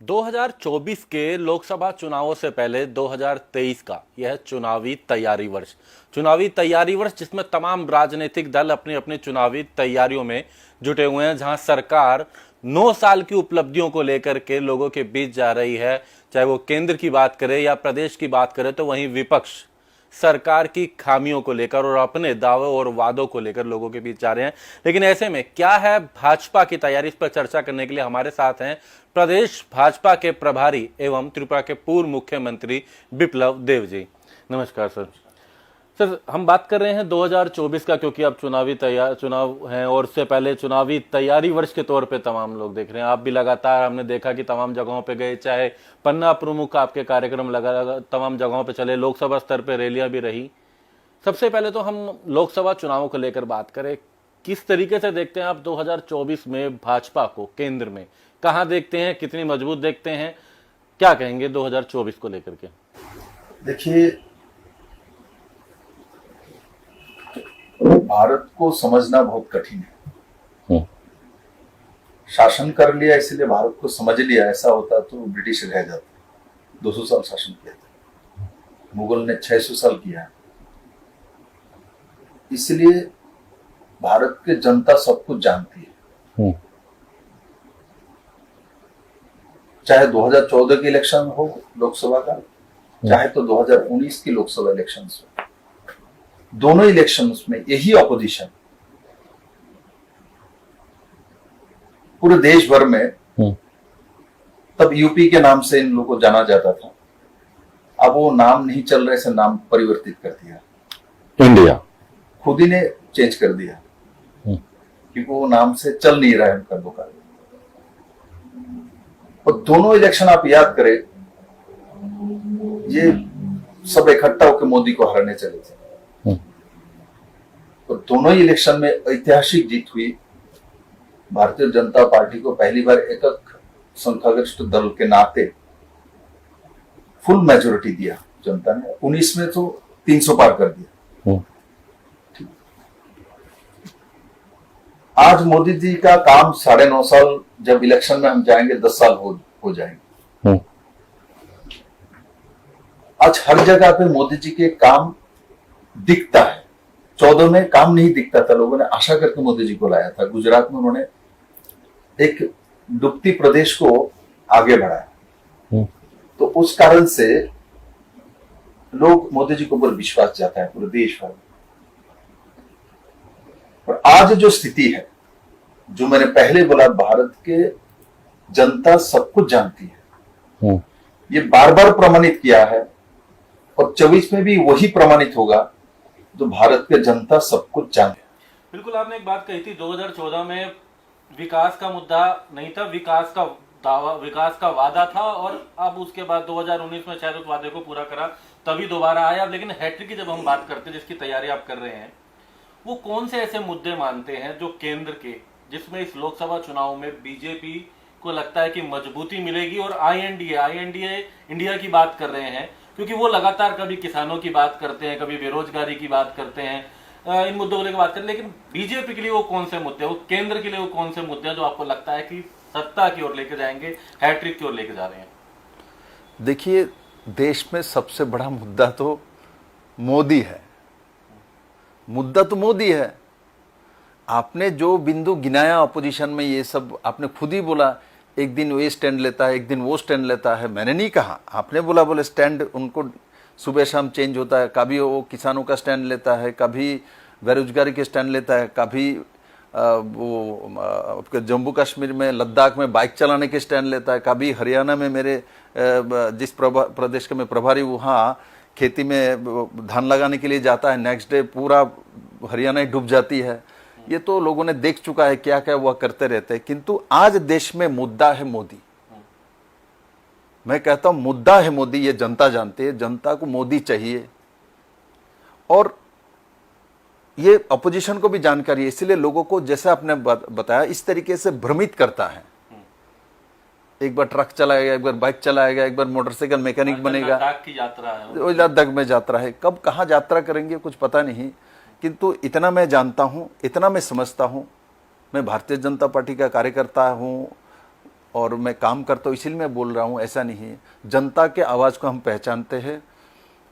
2024 के लोकसभा चुनावों से पहले 2023 का यह चुनावी तैयारी वर्ष जिसमें तमाम राजनीतिक दल अपनी अपनी चुनावी तैयारियों में जुटे हुए हैं, जहां सरकार 9 साल की उपलब्धियों को लेकर के लोगों के बीच जा रही है। चाहे वो केंद्र की बात करे या प्रदेश की बात करे, तो वहीं विपक्ष सरकार की खामियों को लेकर और अपने दावों और वादों को लेकर लोगों के बीच जा रहे हैं। लेकिन ऐसे में क्या है भाजपा की तैयारी, इस पर चर्चा करने के लिए हमारे साथ हैं प्रदेश भाजपा के प्रभारी एवं त्रिपुरा के पूर्व मुख्यमंत्री बिप्लब देव जी। नमस्कार सर। सर, हम बात कर रहे हैं 2024 का, क्योंकि अब चुनाव हैं और उससे पहले चुनावी तैयारी वर्ष के तौर पे तमाम लोग देख रहे हैं। आप भी लगातार हमने देखा कि तमाम जगहों पे गए, चाहे पन्ना प्रमुख आपके कार्यक्रम लगा तमाम जगहों पे चले, लोकसभा स्तर पे रैलियां भी रही। सबसे पहले तो हम लोकसभा चुनावों को लेकर बात करें, किस तरीके से देखते हैं आप 2024 में भाजपा को केंद्र में? कहाँ देखते हैं, कितनी मजबूत देखते हैं, क्या कहेंगे 2024 को लेकर के? देखिए, भारत को समझना बहुत कठिन है। शासन कर लिया इसलिए भारत को समझ लिया, ऐसा होता तो ब्रिटिश रह जाते। 200 साल शासन किया था, मुगल ने 600 साल किया। इसलिए भारत के जनता सब कुछ जानती है। चाहे 2014 की इलेक्शन हो लोकसभा का, चाहे तो 2019 की लोकसभा इलेक्शन हो, दोनों इलेक्शंस में यही ऑपोजिशन पूरे देश भर में। तब यूपी के नाम से इन लोगों को जाना जाता था, अब वो नाम नहीं चल रहे से नाम परिवर्तित कर दिया। इंडिया खुद ही ने चेंज कर दिया क्योंकि वो नाम से चल नहीं रहा है उनका दुकान। और दोनों इलेक्शन आप याद करें, ये सब इकट्ठा होकर मोदी को हराने चले थे। और दोनों ही इलेक्शन में ऐतिहासिक जीत हुई। भारतीय जनता पार्टी को पहली बार एकक संख्यागरिष्ठ दल के नाते फुल मेजोरिटी दिया जनता ने। 19 में तो 300 पार कर दिया। आज मोदी जी का काम 9.5 साल, जब इलेक्शन में हम जाएंगे 10 साल हो जाएंगे। आज हर जगह पे मोदी जी के काम दिखता है। 14 में काम नहीं दिखता था, लोगों ने आशा करके मोदी जी को लाया था। गुजरात में उन्होंने एक डूबती प्रदेश को आगे बढ़ाया, तो उस कारण से लोग मोदी जी को ऊपर विश्वास जाता है पूरे देश भर में। और आज जो स्थिति है, जो मैंने पहले बोला, भारत के जनता सब कुछ जानती है। ये बार बार प्रमाणित किया है और 24 में भी वही प्रमाणित होगा, तो भारत के जनता सब कुछ जानती है। बिल्कुल, आपने एक बात कही थी 2014 में विकास का मुद्दा नहीं था, विकास का दावा, विकास का वादा था, और अब उसके बाद 2019 में शायद उस वादे को पूरा करा, तभी दोबारा आया। लेकिन हैट्रिक की जब हम बात करते हैं, जिसकी तैयारी आप कर रहे हैं, वो कौन से ऐसे मुद्दे मानते हैं जो केंद्र के, जिसमें इस लोकसभा चुनाव में बीजेपी को लगता है कि मजबूती मिलेगी? और आईएनडीए इंडिया की बात कर रहे हैं, क्योंकि वो लगातार कभी किसानों की बात करते हैं, कभी बेरोजगारी की बात करते हैं, इन मुद्दों को लेकर बात करते हैं। लेकिन बीजेपी के लिए वो कौन से मुद्दे, वो केंद्र के लिए वो कौन से मुद्दे हैं जो आपको लगता है कि सत्ता की ओर लेकर जाएंगे, हैट्रिक की ओर लेकर जा रहे हैं? देखिए, देश में सबसे बड़ा मुद्दा तो मोदी है। मुद्दा तो मोदी है। आपने जो बिंदु गिनाया अपोजिशन में, ये सब आपने खुद ही बोला, एक दिन वो स्टैंड लेता है, एक दिन वो स्टैंड लेता है। मैंने नहीं कहा, आपने बोले स्टैंड उनको सुबह शाम चेंज होता है। कभी वो किसानों का स्टैंड लेता है, कभी बेरोजगारी के स्टैंड लेता है, कभी वो जम्मू कश्मीर में, लद्दाख में बाइक चलाने के स्टैंड लेता है, कभी हरियाणा में मेरे जिस प्रदेश के मैं प्रभारी, वहाँ खेती में धान लगाने के लिए जाता है, नेक्स्ट डे पूरा हरियाणा ही डूब जाती है। ये तो लोगों ने देख चुका है, क्या क्या वह करते रहते हैं। किंतु आज देश में मुद्दा है मोदी। मैं कहता हूं मुद्दा है मोदी, ये जनता जानती है। जनता को मोदी चाहिए, और ये अपोजिशन को भी जानकारी है। इसलिए लोगों को, जैसे आपने बताया, इस तरीके से भ्रमित करता है। एक बार ट्रक चलाएगा, एक बार बाइक चलाएगा, एक बार मोटरसाइकिल मैकेनिक बनेगा। लद्दाख की यात्रा है, लद्दाख में यात्रा है, कब कहाँ यात्रा करेंगे कुछ पता नहीं। किंतु इतना मैं जानता हूं, इतना मैं समझता हूं, मैं भारतीय जनता पार्टी का कार्यकर्ता हूं, और मैं काम करता हूँ इसीलिए मैं बोल रहा हूँ, ऐसा नहीं है। जनता के आवाज़ को हम पहचानते हैं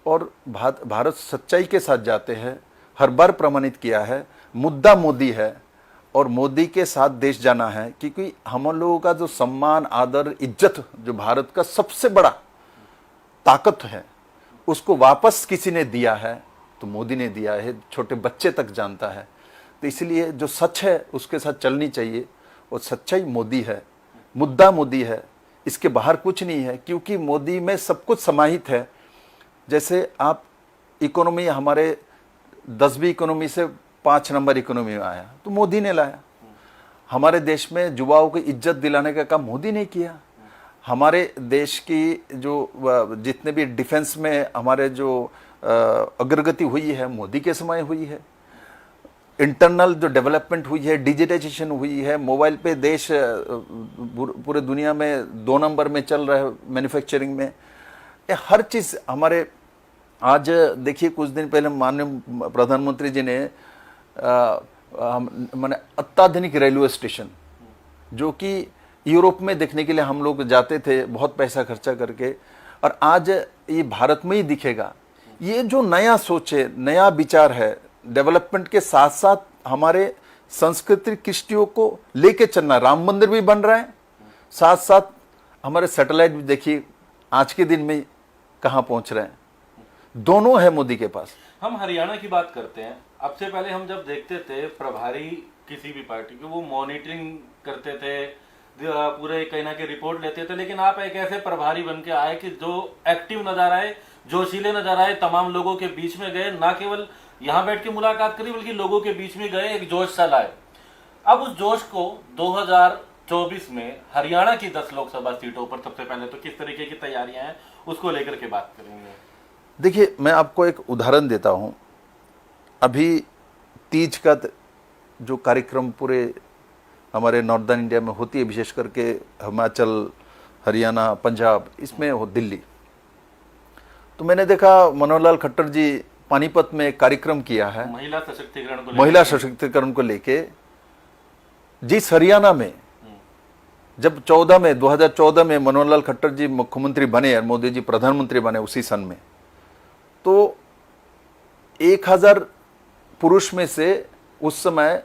और भारत सच्चाई के साथ जाते हैं, हर बार प्रमाणित किया है। मुद्दा मोदी है और मोदी के साथ देश जाना है, क्योंकि हम लोगों का जो सम्मान, आदर, इज्जत जो भारत का सबसे बड़ा ताकत है, उसको वापस किसी ने दिया है तो मोदी ने दिया है, छोटे बच्चे तक जानता है। तो इसलिए जो सच है उसके साथ चलनी चाहिए, और सच्चाई मोदी है, मुद्दा मोदी है, इसके बाहर कुछ नहीं है, क्योंकि मोदी में सब कुछ समाहित है। जैसे आप इकोनॉमी, हमारे 10वीं इकोनॉमी से 5 नंबर इकोनॉमी में आया तो मोदी ने लाया। हमारे देश में युवाओं को इज्जत दिलाने का काम मोदी ने किया। हमारे देश की जो जितने भी डिफेंस में हमारे जो अग्रगति हुई है, मोदी के समय हुई है। इंटरनल जो डेवलपमेंट हुई है, डिजिटाइजेशन हुई है, मोबाइल पे देश पूरे दुनिया में 2 नंबर में चल रहा है मैन्युफैक्चरिंग में। ये हर चीज़ हमारे, आज देखिए कुछ दिन पहले माननीय प्रधानमंत्री जी ने माने अत्याधुनिक रेलवे स्टेशन, जो कि यूरोप में देखने के लिए हम लोग जाते थे बहुत पैसा खर्चा करके, और आज ये भारत में ही दिखेगा। ये जो नया सोच है, नया विचार है, डेवलपमेंट के साथ साथ हमारे संस्कृति कृष्टियों को लेके चलना। राम मंदिर भी बन रहा है, साथ साथ हमारे सैटेलाइट भी देखिए आज के दिन में कहाँ पहुंच रहे हैं। दोनों है मोदी के पास। हम हरियाणा की बात करते हैं। अब से पहले हम जब देखते थे प्रभारी किसी भी पार्टी के, वो मॉनिटरिंग करते थे, पूरे कहीं ना कहीं रिपोर्ट लेते थे, लेकिन आप एक ऐसे प्रभारी बन के आए कि जो एक्टिव नजर आए, जोशीले नजर आए, तमाम लोगों के बीच में गए, ना केवल यहाँ बैठ के मुलाकात करी बल्कि लोगों के बीच में गए, एक जोश सा लाए। अब उस जोश को 2024 में हरियाणा की 10 लोकसभा सीटों पर सबसे पहले तो किस तरीके की तैयारियां हैं, उसको लेकर के बात करेंगे। देखिए, मैं आपको एक उदाहरण देता हूं। अभी तीज का जो कार्यक्रम पूरे हमारे नॉर्दर्न इंडिया में होती है, विशेष करके हिमाचल, हरियाणा, पंजाब, इसमें हो दिल्ली, तो मैंने देखा मनोहर लाल खट्टर जी पानीपत में एक कार्यक्रम किया है महिला सशक्तिकरण को लेके। जिस हरियाणा में जब 2014 में मनोहर लाल खट्टर जी मुख्यमंत्री बने और मोदी जी प्रधानमंत्री बने उसी सन में, तो 1000 पुरुष में से उस समय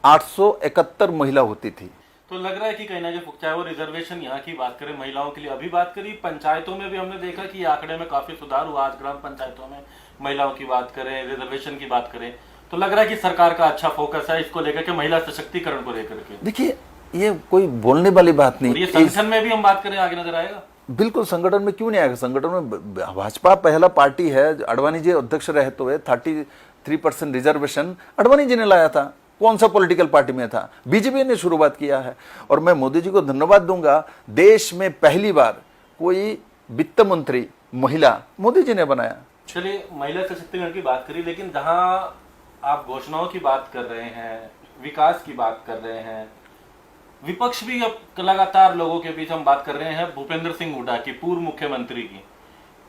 871 महिला होती थी। तो लग रहा है कि कहीं ना कहीं, चाहे वो रिजर्वेशन यहाँ की बात करें, महिलाओं के लिए अभी बात करी, पंचायतों में भी हमने देखा कि आंकड़े में काफी सुधार हुआ। आज ग्राम पंचायतों में महिलाओं की बात करें, रिजर्वेशन की बात करें, तो लग रहा है कि सरकार का अच्छा फोकस है इसको लेकर के, महिला सशक्तिकरण को लेकर के। देखिए, ये कोई बोलने वाली बात नहीं। ये संगठन में भी हम बात करें आगे नजर आएगा। बिल्कुल, संगठन में क्यों नहीं आएगा। संगठन में भाजपा पहला पार्टी है, अडवाणी जी अध्यक्ष रहते हुए 33% रिजर्वेशन अडवाणी जी ने लाया था। कौन सा पॉलिटिकल पार्टी में था, बीजेपी ने शुरुआत किया है। और मैं मोदी जी को धन्यवाद दूंगा, देश में पहली बार कोई वित्त मंत्री महिला मोदी जी ने बनाया। चलिए, महिला सशक्तिकरण की बात करी, लेकिन जहां आप घोषणाओं की बात कर रहे हैं, विकास की बात कर रहे हैं, विपक्ष भी अब लगातार लोगों के बीच हम बात कर रहे हैं भूपेंद्र सिंह हुड्डा की, पूर्व मुख्यमंत्री की।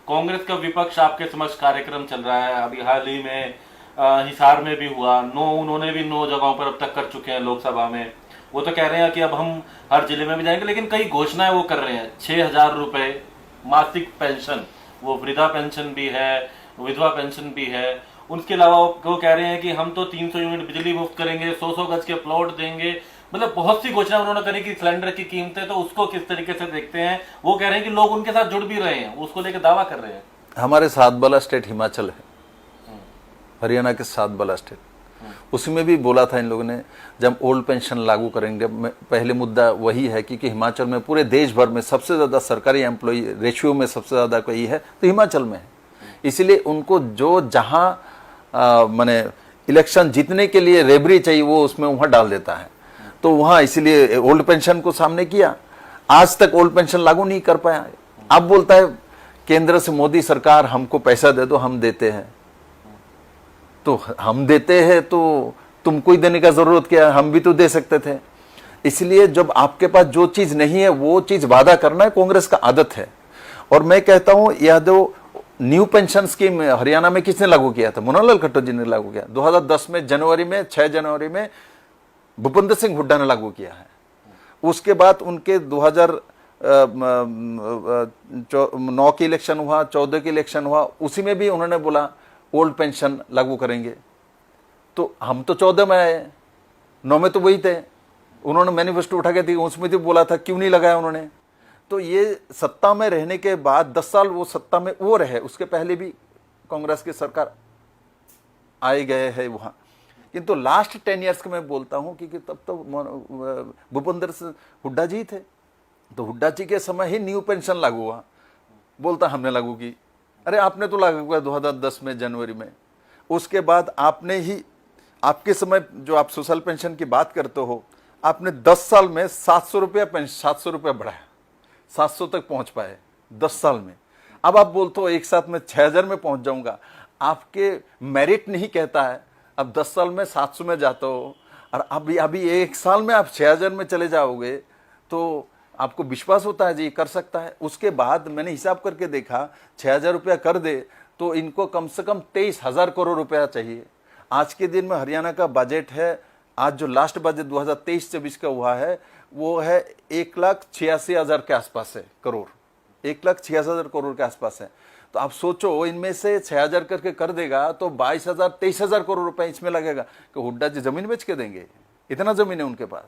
कांग्रेस का विपक्ष आपके समक्ष कार्यक्रम चल रहा है। अभी हाल ही में हिसार में भी हुआ, उन्होंने भी 9 जगहों पर अब तक कर चुके हैं लोकसभा में। वो तो कह रहे हैं कि अब हम हर जिले में भी जाएंगे, लेकिन कई घोषणाएं वो कर रहे हैं। 6000 रुपए मासिक पेंशन, वो वृद्धा पेंशन भी है, विधवा पेंशन भी है। उसके अलावा वो कह रहे हैं कि हम तो 300 यूनिट बिजली मुफ्त करेंगे, 100 गज के प्लॉट देंगे। मतलब बहुत सी घोषणा उन्होंने करी कि सिलेंडर की कीमतें, तो उसको किस तरीके से देखते हैं। वो कह रहे हैं कि लोग उनके साथ जुड़ भी रहे हैं, उसको लेकर दावा कर रहे हैं। हमारे साथ वाला स्टेट हिमाचल है, हरियाणा के साथ वाला स्टेट, उसमें भी बोला था इन लोगों ने जब ओल्ड पेंशन लागू करेंगे। पहले मुद्दा वही है क्योंकि हिमाचल में पूरे देश भर में सबसे ज्यादा सरकारी एम्प्लॉय रेशियो में सबसे ज्यादा कोई है तो हिमाचल में है। इसलिए उनको जो जहां माने इलेक्शन जीतने के लिए रेबरी चाहिए वो उसमें वहां डाल देता है, तो वहां इसलिए ओल्ड पेंशन को सामने किया। आज तक ओल्ड पेंशन लागू नहीं कर पाया। अब बोलता है केंद्र से मोदी सरकार हमको पैसा दे दो, हम देते हैं। तो हम देते हैं तो तुमको ही देने का जरूरत क्या है, हम भी तो दे सकते थे। इसलिए जब आपके पास जो चीज नहीं है वो चीज वादा करना कांग्रेस का आदत है। और मैं कहता हूं यह जो न्यू पेंशन स्कीम हरियाणा में किसने लागू किया था, मनोहर लाल खट्टर जी ने लागू किया। 2010 में 6 जनवरी में भूपेंद्र सिंह हुड्डा ने लागू किया है। उसके बाद उनके 2009 की इलेक्शन हुआ, 14 की इलेक्शन हुआ, उसी में भी उन्होंने बोला ओल्ड पेंशन लागू करेंगे। तो हम तो 14 में आए, 9 में तो वही थे, उन्होंने मैनिफेस्टो उठा के दी, उसमें तो बोला था, क्यों नहीं लगाया उन्होंने। तो ये सत्ता में रहने के बाद 10 साल वो सत्ता में वो रहे, उसके पहले भी कांग्रेस की सरकार आए गए है वहां, किंतु लास्ट 10 ईयर्स के मैं बोलता हूं कि तब तो भूपेंद्र हुड्डा जी थे, तो हुड्डा जी के समय ही न्यू पेंशन लागू हुआ, बोलता हमने लागू की। अरे आपने तो लागू किया 2010 में जनवरी में, उसके बाद आपने ही, आपके समय जो आप सोशल पेंशन की बात करते हो, आपने 10 साल में 700 रुपया पेंशन, 700 रुपया बढ़ाया, 700 तक पहुंच पाए 10 साल में। अब आप बोलते हो एक साथ में 6000 में पहुंच जाऊंगा, आपके मेरिट नहीं कहता है। अब 10 साल में 700 में जाते हो और अभी एक साल में आप 6000 में चले जाओगे, तो आपको विश्वास होता है जी कर सकता है। उसके बाद मैंने हिसाब करके देखा, 6000 रुपया कर दे तो इनको कम से कम 23,000 करोड़ रुपया चाहिए। आज के दिन में हरियाणा का बजट है, आज जो लास्ट बजट 2023-24 का हुआ है, वो है 1,86,000 के आसपास है करोड़, 1,86,000 करोड़ के आसपास है। तो आप सोचो, इनमें से 6,000 करके कर देगा तो 22,000 23,000 करोड़ रुपए इसमें लगेगा कि हुड्डा जी जमीन बेच के देंगे, इतना जमीन है उनके पास।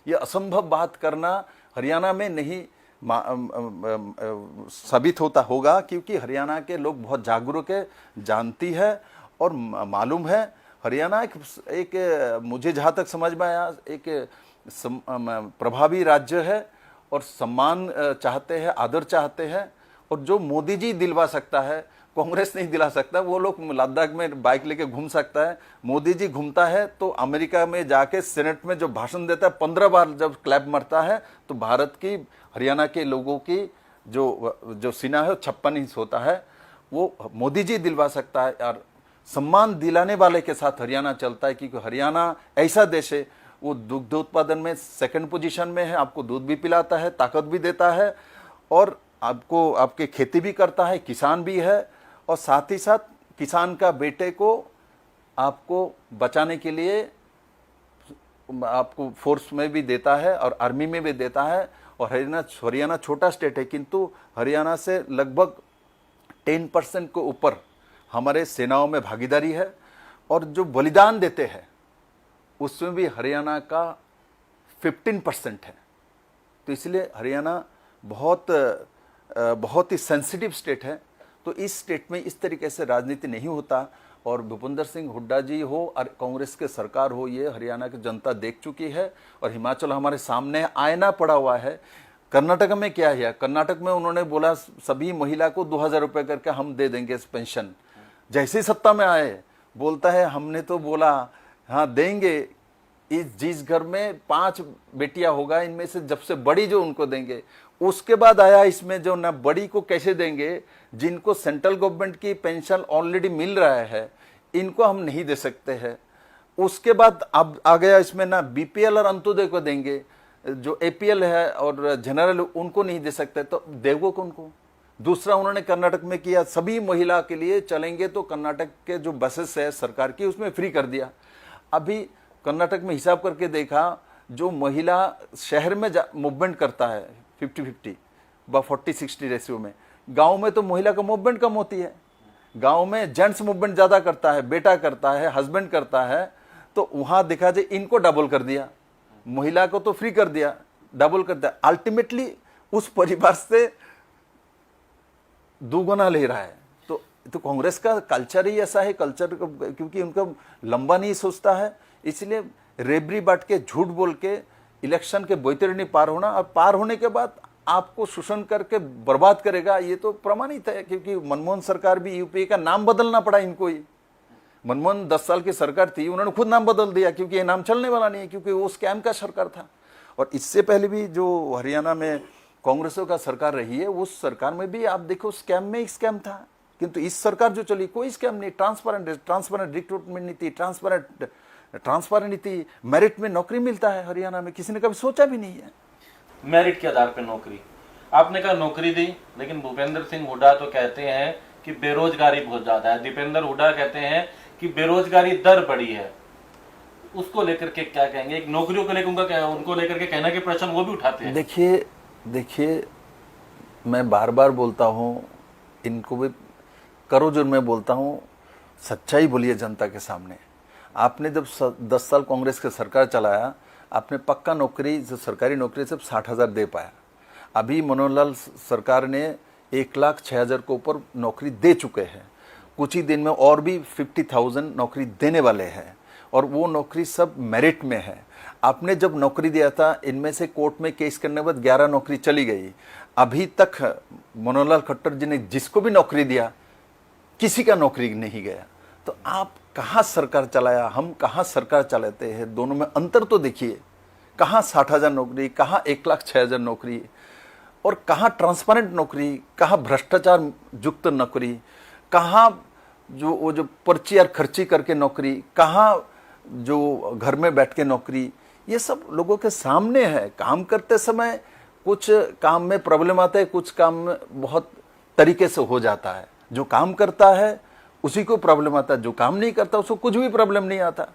ये असंभव बात करना हरियाणा में नहीं साबित होता होगा, क्योंकि हरियाणा के लोग बहुत जागरूक है, जानती है और मालूम है। हरियाणा एक मुझे जहाँ तक समझ में आया, एक प्रभावी राज्य है और सम्मान चाहते हैं, आदर चाहते हैं, और जो मोदी जी दिलवा सकता है कांग्रेस नहीं दिला सकता। वो लोग लद्दाख में बाइक लेके घूम सकता है, मोदी जी घूमता है तो अमेरिका में जाके सेनेट में जो भाषण देता है 15 बार जब क्लैप मरता है, तो भारत की, हरियाणा के लोगों की जो सीना है 56 इंच होता है, वो मोदी जी दिलवा सकता है। और सम्मान दिलाने वाले के साथ हरियाणा चलता है, क्योंकि हरियाणा ऐसा देश है, वो दुग्ध उत्पादन में 2nd पोजीशन में है, आपको दूध भी पिलाता है, ताकत भी देता है, और आपको आपके खेती भी करता है, किसान भी है, और साथ ही साथ किसान का बेटे को आपको बचाने के लिए आपको फोर्स में भी देता है और आर्मी में भी देता है। और हरियाणा छोटा स्टेट है, किंतु हरियाणा से लगभग 10% के ऊपर हमारे सेनाओं में भागीदारी है, और जो बलिदान देते हैं उसमें भी हरियाणा का 15% है। तो इसलिए हरियाणा बहुत ही सेंसिटिव स्टेट है। तो इस स्टेट में इस तरीके से राजनीति नहीं होता, और भूपेंद्र सिंह हुड्डा जी हो और कांग्रेस के सरकार हो, ये हरियाणा की जनता देख चुकी है। और हिमाचल हमारे सामने आईना पड़ा हुआ है। कर्नाटक में क्या है, कर्नाटक में उन्होंने बोला सभी महिला को 2,000 रुपये करके हम दे देंगे पेंशन। जैसे ही सत्ता में आए बोलता है हमने तो बोला हाँ देंगे, जिस घर में 5 बेटियां होगा इनमें से जब से बड़ी जो उनको देंगे। उसके बाद आया इसमें जो ना बड़ी को कैसे देंगे, जिनको सेंट्रल गवर्नमेंट की पेंशन ऑलरेडी मिल रहा है इनको हम नहीं दे सकते हैं। उसके बाद अब आ गया इसमें ना बीपीएल और अंत्योदय को देंगे, जो एपीएल है और जनरल उनको नहीं दे सकते, तो देवो को उनको। दूसरा उन्होंने कर्नाटक में किया, सभी महिला के लिए चलेंगे तो कर्नाटक के जो बसेस है सरकार की उसमें फ्री कर दिया। अभी कर्नाटक में हिसाब करके देखा, जो महिला शहर में मूवमेंट करता है 50-50 व 40-60 रेशियो में, गांव में तो महिला का मूवमेंट कम होती है। गांव में जेंट्स मूवमेंट ज्यादा करता है, बेटा करता है, हस्बैंड करता है। तो वहां देखा जाए इनको डबल कर दिया, महिला को तो फ्री कर दिया, डबल कर दिया। अल्टीमेटली उस परिवार से दुगुना ले रहा है। तो कांग्रेस का कल्चर ही ऐसा है, कल्चर क्योंकि उनका लंबा नहीं सोचता है, इसलिए रेबरी बांट के झूठ बोल के इलेक्शन के बैतरणी पार होना, और पार होने के बाद आपको शोषण करके बर्बाद करेगा, ये तो प्रमाणित है। क्योंकि मनमोहन सरकार भी यूपीए का नाम बदलना पड़ा इनको ही। मनमोहन 10 साल की सरकार थी, उन्होंने खुद नाम बदल दिया क्योंकि ये नाम चलने वाला नहीं है, क्योंकि वो स्कैम का सरकार था। और इससे पहले भी जो हरियाणा में कांग्रेसों का सरकार रही है, उस सरकार में भी आप देखो स्कैम में ही स्कैम था। किंतु इस सरकार जो चली कोई स्कैम नहीं, ट्रांसपेरेंट रिक्रूटमेंट नीति, ट्रांसपेरेंट नीति, मेरिट में नौकरी मिलता है हरियाणा में, किसी ने कभी सोचा भी नहीं है। मेरिट के आधार पर नौकरी, आपने कहा नौकरी दी, लेकिन भूपेंद्र सिंह हुड्डा तो कहते हैं कि बेरोजगारी बहुत ज्यादा है। दीपेंद्र हुड्डा कहते हैं कि बेरोजगारी दर बढ़ी है। उसको लेकर के क्या कहेंगे? एक नौकरियों को लेकर उनका क्या, उनको लेकर के कहना कि प्रश्न वो भी उठाते हैं। देखिए मैं बार बार बोलता हूँ, इनको भी करो जो मैं बोलता हूँ, सच्चाई बोलिए जनता के सामने। आपने जब 10 साल कांग्रेस की सरकार चलाया, आपने पक्का नौकरी, जो सरकारी नौकरी सिर्फ 60,000 दे पाया। अभी मनोहर लाल सरकार ने 1,06,000 के ऊपर नौकरी दे चुके हैं। कुछ ही दिन में और भी 50,000 नौकरी देने वाले हैं, और वो नौकरी सब मेरिट में है। आपने जब नौकरी दिया था, इनमें से कोर्ट में केस करने के बाद 11 नौकरी चली गई। अभी तक मनोहर लाल खट्टर जी ने जिसको भी नौकरी दिया, किसी का नौकरी नहीं गया। तो आप कहाँ सरकार चलाया, हम कहाँ सरकार चलाते हैं, दोनों में अंतर तो देखिए। कहाँ 60,000 नौकरी, कहाँ 1,06,000 नौकरी, और कहाँ ट्रांसपेरेंट नौकरी, कहाँ भ्रष्टाचार युक्त नौकरी, कहाँ जो पर्ची और खर्ची करके नौकरी, कहाँ जो घर में बैठ के नौकरी। ये सब लोगों के सामने है। काम करते समय कुछ काम में प्रॉब्लम आता है, कुछ काम में बहुत तरीके से हो जाता है। जो काम करता है उसी को प्रॉब्लम आता है, जो काम नहीं करता उसको कुछ भी प्रॉब्लम नहीं आता।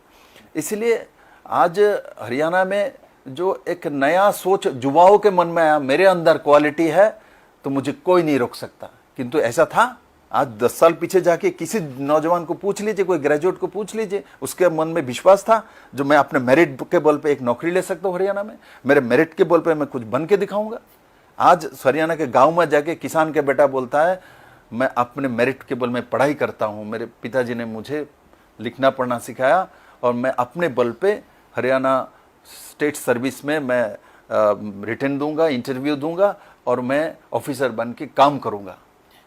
इसलिए आज हरियाणा में जो एक नया सोच युवाओं के मन में आया, मेरे अंदर क्वालिटी है तो मुझे कोई नहीं रोक सकता। किंतु ऐसा था, आज 10 साल पीछे जाके किसी नौजवान को पूछ लीजिए, कोई ग्रेजुएट को पूछ लीजिए, उसके मन में विश्वास था जो मैं अपने मेरिट के बल पे एक नौकरी ले सकता हूँ हरियाणा में, मेरे मेरिट के बल पे मैं कुछ बन के दिखाऊंगा। आज हरियाणा के गांव में जाके किसान के बेटा बोलता है, मैं अपने मेरिट के बल में पढ़ाई करता हूँ, मेरे पिताजी ने मुझे लिखना पढ़ना सिखाया, और मैं अपने बल पे हरियाणा स्टेट सर्विस में मैं रिटर्न दूंगा, इंटरव्यू दूंगा, और मैं ऑफिसर बन के काम करूंगा।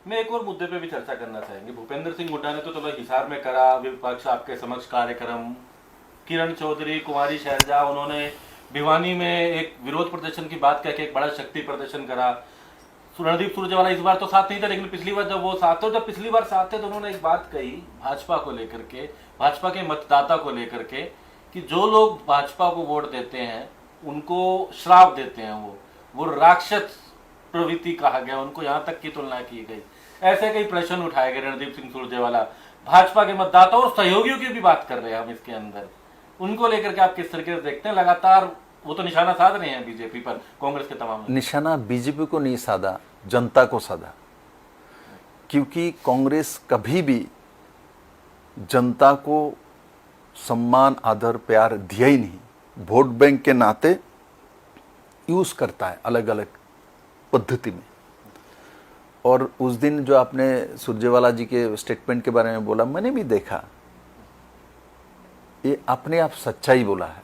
मैं एक और मुद्दे पे भी चर्चा करना चाहेंगे। भूपेंद्र सिंह हुड्डा ने तो चलो हिसार में करा, विपक्ष आपके समक्ष कार्यक्रम, किरण चौधरी, कुमारी शैलजा, उन्होंने भिवानी में एक विरोध प्रदर्शन की बात करके एक बड़ा शक्ति प्रदर्शन करा। रणदीप सुरजेवाला इस बार तो साथ नहीं था, लेकिन पिछली बार जब वो साथ थे, जब पिछली बार साथ थे तो उन्होंने एक बात कही भाजपा को लेकर के, भाजपा के मतदाता को लेकर के, कि जो लोग भाजपा को वोट देते हैं उनको श्राप देते हैं, वो राक्षस प्रवृत्ति कहा गया, उनको यहां तक की तुलना की गई। ऐसे कई प्रश्न उठाए गए। रणदीप सिंह सुरजेवाला भाजपा के मतदाता और सहयोगियों की भी बात कर रहे हैं हम इसके अंदर, उनको लेकर के आप किस तरीके से देखते हैं? लगातार वो तो निशाना साध रहे हैं बीजेपी पर, कांग्रेस के तमाम निशाना बीजेपी को नहीं साधा, जनता को साधा। क्योंकि कांग्रेस कभी भी जनता को सम्मान, आदर, प्यार दिया ही नहीं। वोट बैंक के नाते यूज करता है अलग अलग पद्धति में। और उस दिन जो आपने सुरजेवाला जी के स्टेटमेंट के बारे में बोला, मैंने भी देखा, ये अपने आप सच्चाई बोला है।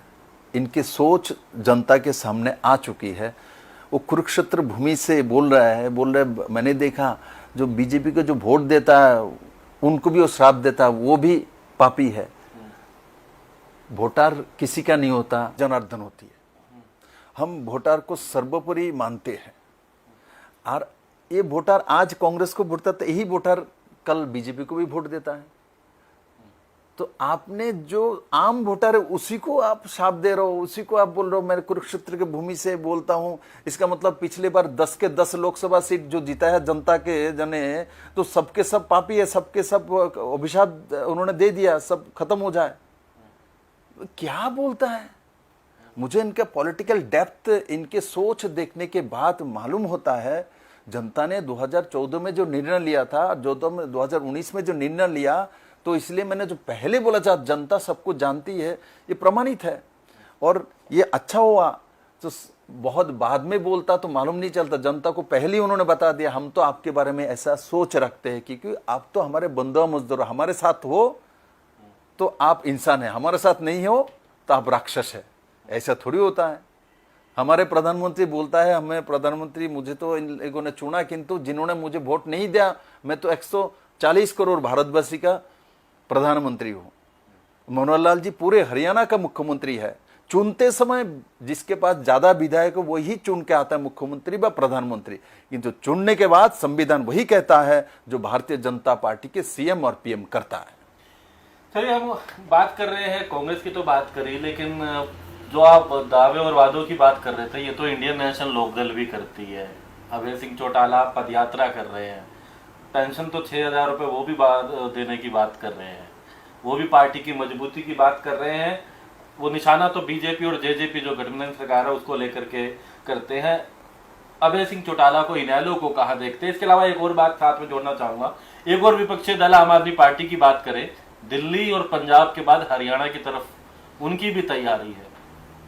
इनकी सोच जनता के सामने आ चुकी है। वो कुरुक्षेत्र भूमि से बोल रहे मैंने देखा, जो बीजेपी को जो वोट देता है उनको भी वो श्राप देता है, वो भी पापी है। वोटार किसी का नहीं होता, जनार्दन होती है। हम वोटार को सर्वोपरि मानते हैं, और ये वोटार आज कांग्रेस को वोट देता है, यही वोटार कल बीजेपी को भी वोट देता है। तो आपने जो आम वोटर है उसी को आप शाप दे रहे हो, उसी को आप बोल रहे हो मैं कुरुक्षेत्र की भूमि से बोलता हूं। इसका मतलब पिछले बार 10 के 10 लोकसभा सीट जो जीता है जनता के जने, तो सबके सब पापी है, सबके सब अभिशाप उन्होंने दे दिया, सब खत्म हो जाए। क्या बोलता है? मुझे इनका पॉलिटिकल डेप्थ, इनके सोच देखने के बाद मालूम होता है जनता ने 2014 में जो निर्णय लिया था, 2019 में जो निर्णय लिया, तो इसलिए मैंने जो पहले बोला था जनता सबको जानती है, ये प्रमाणित है। और ये अच्छा हुआ, तो बहुत बाद में बोलता तो मालूम नहीं चलता। जनता को पहले ही उन्होंने बता दिया, हम तो आपके बारे में ऐसा सोच रखते हैं, क्योंकि आप तो हमारे बंधुआ मजदूर, हमारे साथ हो तो आप इंसान है, हमारे साथ नहीं हो तो आप राक्षस है। ऐसा थोड़ी होता है। हमारे प्रधानमंत्री बोलता है, हमें प्रधानमंत्री, मुझे तो इन लोगों ने चुना, किंतु जिन्होंने मुझे वोट नहीं दिया, मैं तो 140 करोड़ भारतवासी का प्रधानमंत्री हूं। मनोहर लाल जी पूरे हरियाणा का मुख्यमंत्री है। चुनते समय जिसके पास ज्यादा विधायक है वही चुन के आता है मुख्यमंत्री व प्रधानमंत्री, किंतु चुनने के बाद संविधान वही कहता है जो भारतीय जनता पार्टी के सीएम और पीएम करता है। चलिए, हम बात कर रहे हैं कांग्रेस की तो बात करी, लेकिन जो आप दावे और वादों की बात कर रहे थे, ये तो इंडियन नेशनल लोकदल भी करती है। अभय सिंह चौटाला पदयात्रा कर रहे हैं, पेंशन तो 6,000 रुपये वो भी देने की बात कर रहे हैं, वो भी पार्टी की मजबूती की बात कर रहे हैं। वो निशाना तो बीजेपी और जेजेपी जो गठबंधन सरकार है उसको लेकर के करते हैं। अभय सिंह चौटाला को, इनेलो को कहाँ देखते हैं? इसके अलावा एक और बात साथ में जोड़ना चाहूंगा, एक और विपक्षी दल आम आदमी पार्टी की बात करें, दिल्ली और पंजाब के बाद हरियाणा की तरफ उनकी भी तैयारी है,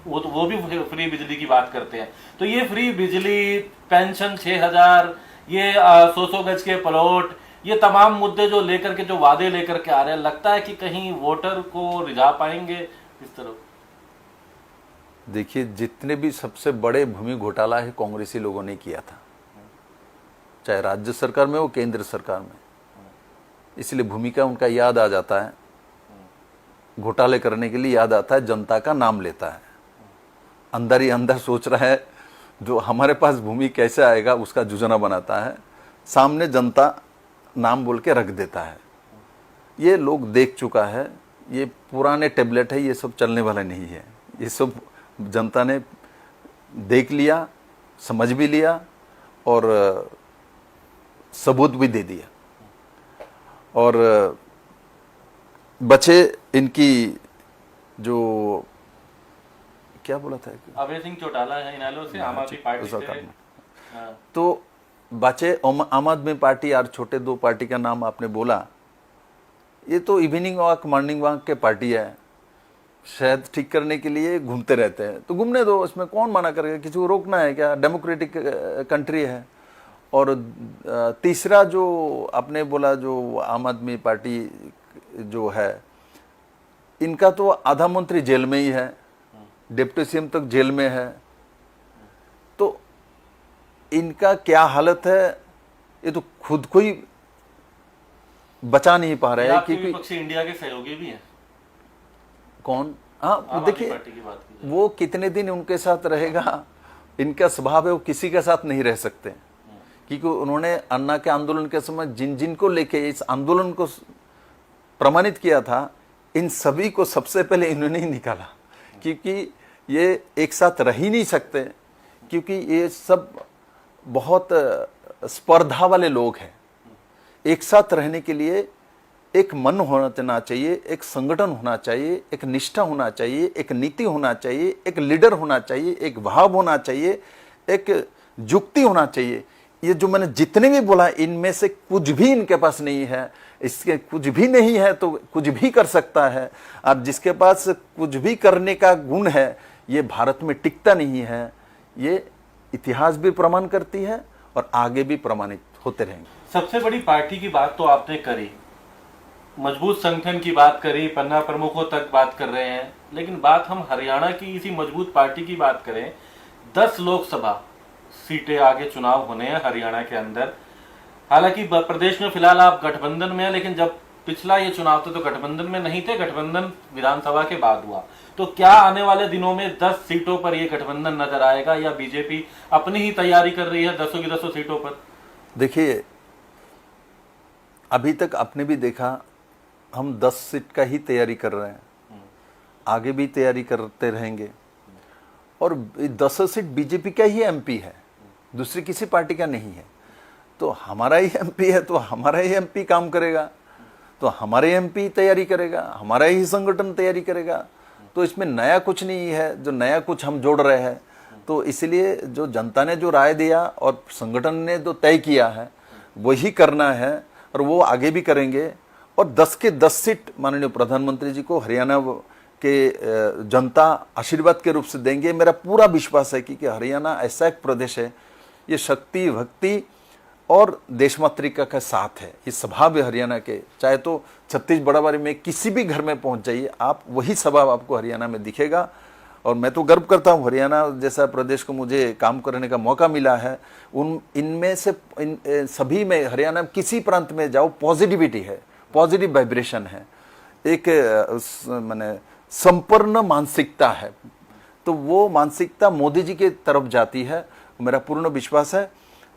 वो भी फ्री बिजली की बात करते हैं। तो ये फ्री बिजली, पेंशन 6000, ये 100 गज के प्लॉट, ये तमाम मुद्दे जो लेकर के, जो वादे लेकर के आ रहे हैं, लगता है कि कहीं वोटर को रिझा पाएंगे इस तरफ? देखिए, जितने भी सबसे बड़े भूमि घोटाला है कांग्रेसी लोगों ने किया था, चाहे राज्य सरकार में हो, केंद्र सरकार में, इसलिए भूमि का उनका याद आ जाता है, घोटाले करने के लिए याद आता है, जनता का नाम लेता है, अंदर ही अंदर सोच रहा है जो हमारे पास भूमि कैसे आएगा उसका योजना बनाता है, सामने जनता नाम बोल के रख देता है। ये लोग देख चुका है, ये पुराने टेबलेट है, ये सब चलने वाला नहीं है, ये सब जनता ने देख लिया, समझ भी लिया और सबूत भी दे दिया। और बचे इनकी जो क्या बोला था, अभय सिंह चौटाला है इनेलो से, आम आदमी पार्टी से, तो बचे आम आदमी पार्टी और छोटे दो पार्टी का नाम आपने बोला, ये तो इवनिंग वॉक मॉर्निंग वॉक के पार्टी है, शायद ठीक करने के लिए घूमते रहते हैं, तो घूमने दो, इसमें कौन मना करेगा, किसी को रोकना है क्या? डेमोक्रेटिक कंट्री है। और तीसरा जो आपने बोला, जो आम आदमी पार्टी जो है, इनका तो आधा मंत्री जेल में ही है, डिप्टी सीएम तक जेल में है, तो इनका क्या हालत है, ये तो खुद को ही बचा नहीं पा रहे हैं। क्योंकि विपक्षी इंडिया के सहयोगी भी हैं। कौन? हाँ, देखिए, वो कितने दिन उनके साथ रहेगा, इनका स्वभाव है, वो किसी के साथ नहीं रह सकते, क्योंकि उन्होंने अन्ना के आंदोलन के समय जिन जिन को लेके इस आंदोलन को प्रमाणित किया था, इन सभी को सबसे पहले इन्होंने ही निकाला, क्योंकि ये एक साथ रह ही नहीं सकते, क्योंकि ये सब बहुत स्पर्धा वाले लोग हैं। एक साथ रहने के लिए एक मन होना चाहिए, एक संगठन होना चाहिए, एक निष्ठा होना चाहिए, एक नीति होना चाहिए, एक लीडर होना चाहिए, एक भाव होना चाहिए, एक जुक्ति होना चाहिए। ये जो मैंने जितने भी बोला, इनमें से कुछ भी इनके पास नहीं है। इसके कुछ भी नहीं है तो कुछ भी कर सकता है, और जिसके पास कुछ भी करने का गुण है, ये भारत में टिकता नहीं है। ये इतिहास भी प्रमाण करती है और आगे भी प्रमाणित होते रहेंगे। सबसे बड़ी पार्टी की बात तो आपने करी, मजबूत संगठन की बात करी, पन्ना प्रमुखों तक बात कर रहे हैं, लेकिन बात हम हरियाणा की इसी मजबूत पार्टी की बात करें, 10 लोकसभा सीटें आगे चुनाव होने हैं हरियाणा के अंदर। हालांकि प्रदेश में फिलहाल आप गठबंधन में हैं, लेकिन जब पिछला ये चुनाव था तो गठबंधन में नहीं थे, गठबंधन विधानसभा के बाद हुआ। तो क्या आने वाले दिनों में 10 सीटों पर ये गठबंधन नजर आएगा, या बीजेपी अपनी ही तैयारी कर रही है 10 की 10 सीटों पर? देखिए, अभी तक आपने भी देखा, हम 10 सीट का ही तैयारी कर रहे हैं, आगे भी तैयारी करते रहेंगे। और 10 सीट बीजेपी का ही एमपी है, दूसरी किसी पार्टी का नहीं है। तो हमारा ही एमपी है तो हमारा ही एमपी काम करेगा, तो हमारे एमपी तैयारी करेगा, हमारा ही संगठन तैयारी करेगा। तो इसमें नया कुछ नहीं है, जो नया कुछ हम जोड़ रहे हैं। तो इसलिए जो जनता ने जो राय दिया और संगठन ने जो तय किया है, वही करना है, और वो आगे भी करेंगे। और 10 के 10 सीट माननीय प्रधानमंत्री जी को हरियाणा के जनता आशीर्वाद के रूप से देंगे, मेरा पूरा विश्वास है। कि हरियाणा ऐसा एक प्रदेश है, ये शक्ति, भक्ति और देशमातृका का साथ है, ये स्वभाव है हरियाणा के। चाहे तो छत्तीस बड़ाबारी में किसी भी घर में पहुंच जाइए आप, वही स्वभाव आपको हरियाणा में दिखेगा। और मैं तो गर्व करता हूँ, हरियाणा जैसा प्रदेश को मुझे काम करने का मौका मिला है। इनमें से सभी में, हरियाणा में किसी प्रांत में जाओ, पॉजिटिविटी है, पॉजिटिव वाइब्रेशन है, एक माने संपूर्ण मानसिकता है। तो वो मानसिकता मोदी जी के तरफ जाती है, मेरा पूर्ण विश्वास है।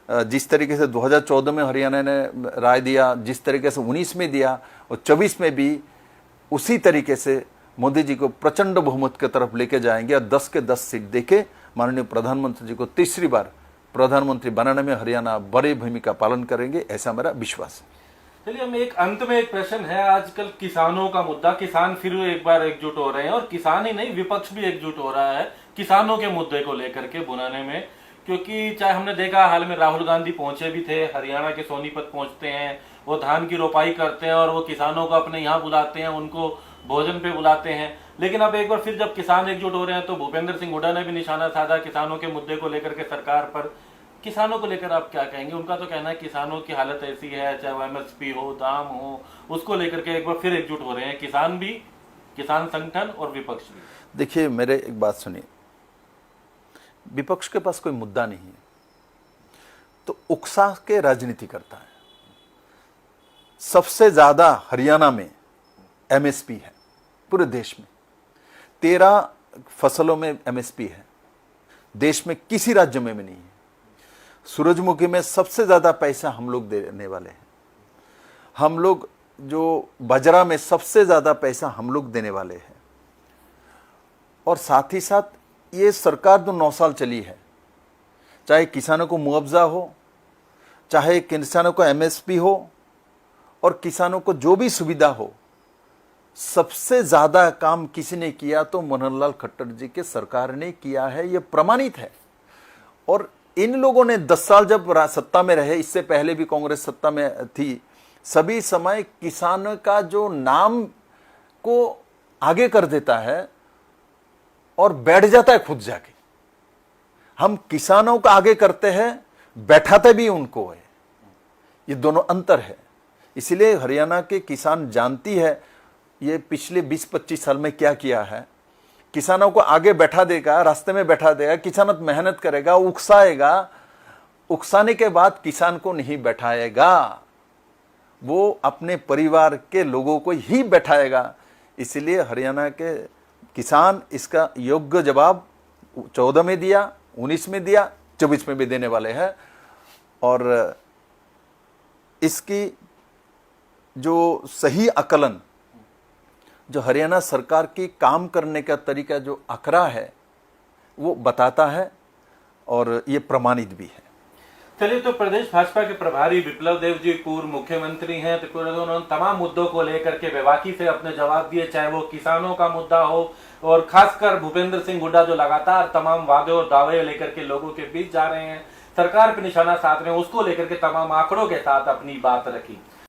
जिस तरीके से 2014 में हरियाणा ने राय दिया, जिस तरीके से 19 में दिया और 24 में भी, उसी तरीके से मोदी जी को प्रचंड बहुमत की तरफ लेके जाएंगे। और 10 के 10 सीट देके माननीय प्रधानमंत्री जी को तीसरी बार प्रधानमंत्री बनाने में हरियाणा बड़ी भूमिका पालन करेंगे, ऐसा मेरा विश्वास है। चलिए, हम एक अंत में एक प्रश्न है, आजकल किसानों का मुद्दा, किसान फिर एक बार एकजुट हो रहे हैं, और किसान ही नहीं विपक्ष भी एकजुट हो रहा है किसानों के मुद्दे को लेकर के बुनाने में। क्योंकि चाहे हमने देखा हाल में राहुल गांधी पहुंचे भी थे, हरियाणा के सोनीपत पहुंचते हैं, वो धान की रोपाई करते हैं और वो किसानों को अपने यहाँ बुलाते हैं, उनको भोजन पे बुलाते हैं। लेकिन अब एक बार फिर जब किसान एकजुट हो रहे हैं तो भूपेंद्र सिंह हुड्डा ने भी निशाना साधा किसानों के मुद्दे को लेकर के सरकार पर। किसानों को लेकर आप क्या कहेंगे? उनका तो कहना है किसानों की हालत ऐसी है, चाहे वो एमएसपी हो, दाम हो, उसको लेकर के एक बार फिर एकजुट हो रहे हैं किसान भी, किसान संगठन और विपक्ष भी। देखिए, मेरे एक बात सुनिए, विपक्ष के पास कोई मुद्दा नहीं है तो उकसा के राजनीति करता है। सबसे ज्यादा हरियाणा में एमएसपी है, पूरे देश में 13 फसलों में एमएसपी है, देश में किसी राज्य में भी नहीं है। सूरजमुखी में सबसे ज्यादा पैसा हम लोग देने वाले हैं, हम लोग जो बाजरा में सबसे ज्यादा पैसा हम लोग देने वाले हैं। और साथ ही साथ ये सरकार जो 9 साल चली है, चाहे किसानों को मुआवजा हो, चाहे किसानों को एमएसपी हो, और किसानों को जो भी सुविधा हो, सबसे ज्यादा काम किसी ने किया तो मनोहर लाल खट्टर जी के सरकार ने किया है, ये प्रमाणित है। और इन लोगों ने 10 साल जब सत्ता में रहे, इससे पहले भी कांग्रेस सत्ता में थी, सभी समय किसान का जो नाम को आगे कर देता है और बैठ जाता है खुद जाके। हम किसानों का आगे करते हैं, बैठाते भी उनको है, ये दोनों अंतर है। इसलिए हरियाणा के किसान जानती है ये पिछले 20-25 साल में क्या किया है। किसानों को आगे बैठा देगा, रास्ते में बैठा देगा, किसान मेहनत करेगा, उकसाएगा, उकसाने के बाद किसान को नहीं बैठाएगा, वो अपने परिवार के लोगों को ही बैठाएगा। इसलिए हरियाणा के किसान इसका योग्य जवाब 14 में दिया, 19 में दिया, 24 में भी देने वाले हैं। और इसकी जो सही आकलन, जो हरियाणा सरकार की काम करने का तरीका जो आंकड़ा है वो बताता है, और ये प्रमाणित भी है। चलिए, तो प्रदेश भाजपा के प्रभारी विप्लव देव जी पूर्व मुख्यमंत्री हैं, तो उन्होंने तमाम मुद्दों को लेकर के बेबाकी से अपने जवाब दिए, चाहे वो किसानों का मुद्दा हो, और खासकर भूपेंद्र सिंह हुड्डा जो लगातार तमाम वादे और दावे लेकर के लोगों के बीच जा रहे हैं, सरकार पर निशाना साध रहे हैं, उसको लेकर के तमाम आंकड़ों के साथ अपनी बात रखी।